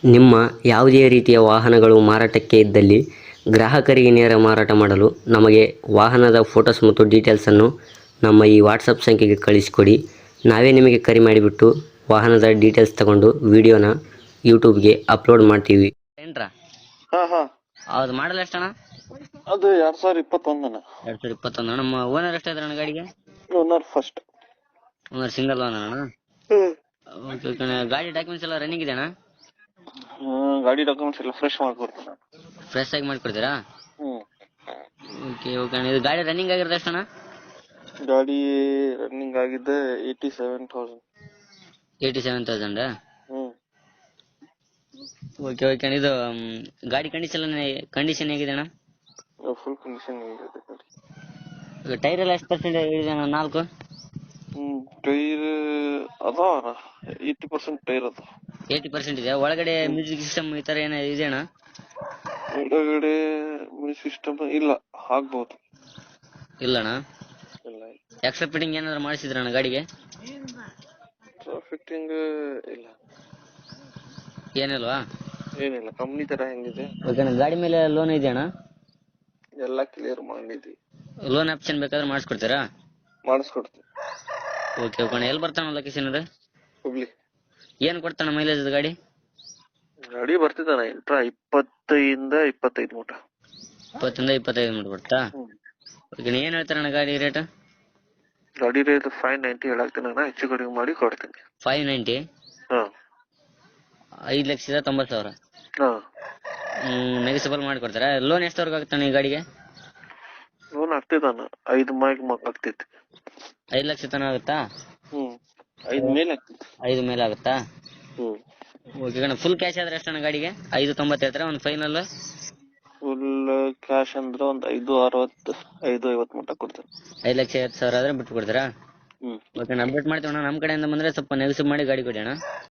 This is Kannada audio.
ನಿಮ್ಮ ಯಾವುದೇ ರೀತಿಯ ವಾಹನಗಳು ಮಾರಾಟಕ್ಕೆ ಇದ್ದಲ್ಲಿ ಗ್ರಾಹಕರಿಗೆ ನೇರ ಮಾರಾಟ ಮಾಡಲು ನಮಗೆ ವಾಹನದ ಫೋಟೋಸ್ ಮತ್ತು ಡೀಟೇಲ್ಸನ್ನು ನಮ್ಮ ಈ ವಾಟ್ಸಪ್ ಸಂಖ್ಯೆಗೆ ಕಳಿಸಿಕೊಡಿ. ನಾವೇ ನಿಮಗೆ ಕರೆ ಮಾಡಿಬಿಟ್ಟು ವಾಹನದ ಡೀಟೇಲ್ಸ್ ತಗೊಂಡು ವಿಡಿಯೋನ ಯೂಟ್ಯೂಬ್ಗೆ ಅಪ್ಲೋಡ್ ಮಾಡ್ತೀವಿ. ಏನ್ರಾ? ಹಾ ಹಾ ಹೌದು, ಮಾಡಲ್ ಎಷ್ಟಣ್ಣ? ಅದು 2021 2021. ನಮ್ಮ ಓನರ್ ಎಷ್ಟ ಇದ್ರಣ್ಣ ಗಾಡಿಗೆ? Owner first. Owner single owner ಅಣ್ಣ? Okay okay. ಗಾಡಿ ಡಾಕ್ಯುಮೆಂಟ್ಸ್ ಎಲ್ಲ ರನ್ನಿಂಗ್ ಇದೆ ಅಣ್ಣ? ಗಾಡಿ ಡಾಕ್ಯುಮೆಂಟ್ಸ್ ಎಲ್ಲ ಫ್ರೆಶ್ ಮಾಡ್ಕೊಡ್ತೀನಿ. ಫ್ರೆಶ್ ಆಗಿ ಮಾಡಿಕೊಡ್ತೀರಾ? Okay okay. ಇದು ಗಾಡಿ ರನ್ನಿಂಗ್ ಆಗಿರೋದು ಎಷ್ಟಣ್ಣ? ಗಾಡಿ ರನ್ನಿಂಗ್ ಆಗಿದೆ 87,000. 87,000? Okay okay. ಇದು ಗಾಡಿ ಕಂಡೀಷನ್ ಹೇಗಿದೆ ಅಣ್ಣ? ಫುಲ್ ಕಂಡೀಷನ್ ಇದೆ ಗಾಡಿ. ಟೈರ್ ಎಲ್ಲ ಎಷ್ಟು ಪರ್ಸೆಂಟ್ ಇದೆ ಅಣ್ಣ? 4 ಟೈರ್ ಅದ 80% ಟೈರ್ ಅದ. 80% ಇದೆ. ಒಳಗಡೆ ಮ್ಯೂಸಿಕ್ ಸಿಸ್ಟಮ್ ಈ ತರ ಏನೋ ಇದೆ ಅಣ್ಣ? ಒಳಗಡೆ ಮ್ಯೂಸಿಕ್ ಸಿಸ್ಟಮ್ ಇಲ್ಲ, ಆಗ್ಬಹುದು. ಇಲ್ಲಣ್ಣ? ಇಲ್ಲ. ಎಕ್ಸ್ಟ್ರಾ ಫಿಟ್ಟಿಂಗ್ ಏನಾದ್ರು ಮಾಡಿಸಿದ್ರಣ್ಣ ಗಾಡಿಗೆ? ಫಿಟ್ಟಿಂಗ್ ಇಲ್ಲ. ಏನಿಲ್ವಾ? ಏನಿಲ್ಲ, ಕಂಪ್ನಿ ತರ ಹೆಂಗಿದೆ. ಓಕೆ. ಗಾಡಿ ಮೇಲೆ ಲೋನ್ ಇದೆ ಅಣ್ಣ? ಎಲ್ಲ ಕ್ಲಿಯರ್ ಮಾಡಿದ್ವಿ. ಲೋನ್ ಆಪ್ಷನ್ ಬೇಕಾದ್ರೆ ಮಾಡಿಸ್ಕೊಡ್ತೀರಾ? ಮಾಡಿಸ್ಕೊಡ್ತೀವಿ. Okay okay. ಎಲ್ಲಿ ಬರ್ತಾನ ಲೊಕೇಶನ್ ಅದು? ಹುಬ್ಳಿ. ಏನ್ ಕೊಡ್ತಾನ ಮೈಲೇಜ್ ಗಾಡಿ? ಗಾಡಿ ಬರ್ತಿದ್ದಾನ 20 ಇಂದ 25 ಮೂಟ. 20 ಇಂದ 25 ಮೂಟ ಬರ್ತಾ? ಓಕೆ. ಏನ್ ಹೇಳ್ತಾರಣ್ಣ ಗಾಡಿ ರೇಟ್? ಗಾಡಿ ರೇಟ್ 590 ಹೇಳಾಕ್ತೀನಿ ಅಣ್ಣ, ಹೆಚ್ಚು ಕಡಿಮೆ ಮಾಡಿ ಕೊಡ್ತೀನಿ. 590? ಹಾ. 5,90,000? ಹಾ. ನೆಗೆಸಿಬಲ್ ಮಾಡಿ ಕೊಡ್ತಾರಾ? ಲೋನ್ ಎಷ್ಟವರೆಗೂ ಆಗುತ್ತಾನೆ ಈ ಗಾಡಿಗೆ? ಲೋನ್ ಆಗ್ತಿದ್ದಾನ 5 ಆಗ್ತೈತಿ. 5 ಲಕ್ಷ ತನಕ ಆಗುತ್ತಾ? 5 ಮೇಲೆ ಆಗ್ತೈತಿ. 5 ಮೇಲೆ ಆಗುತ್ತಾ? ಓಕೆ ಕಣ. ಫುಲ್ ಕ್ಯಾಶ್ ಆದ್ರೆ ಎಷ್ಟಣ್ಣ ಗಾಡಿಗೆ? 590 ಹೇಳ್ತಾರ, ಒಂದು ಫೈನಲ್? ಫುಲ್ ಕ್ಯಾಶ್ ಅಂದ್ರೆ ಒಂದು 560, 550 ಮಟ್ಟ ಕೊಡ್ತೇನೆ. 5,50,000 ಆದ್ರೆ ಬಿಟ್ಟು ಕೊಡ್ತೀರಾ? ಓಕೆ. ಅಪ್ಡೇಟ್ ಮಾಡ್ತೀವಿ ಅಣ್ಣ. ನಮ್ಮ ಕಡೆಯಿಂದ ಬಂದ್ರೆ ಸ್ವಲ್ಪ ನೆಗೆಸಿಬಲ್ ಮಾಡಿ ಗಾಡಿ ಕೊಡಿ ಅಣ್ಣ.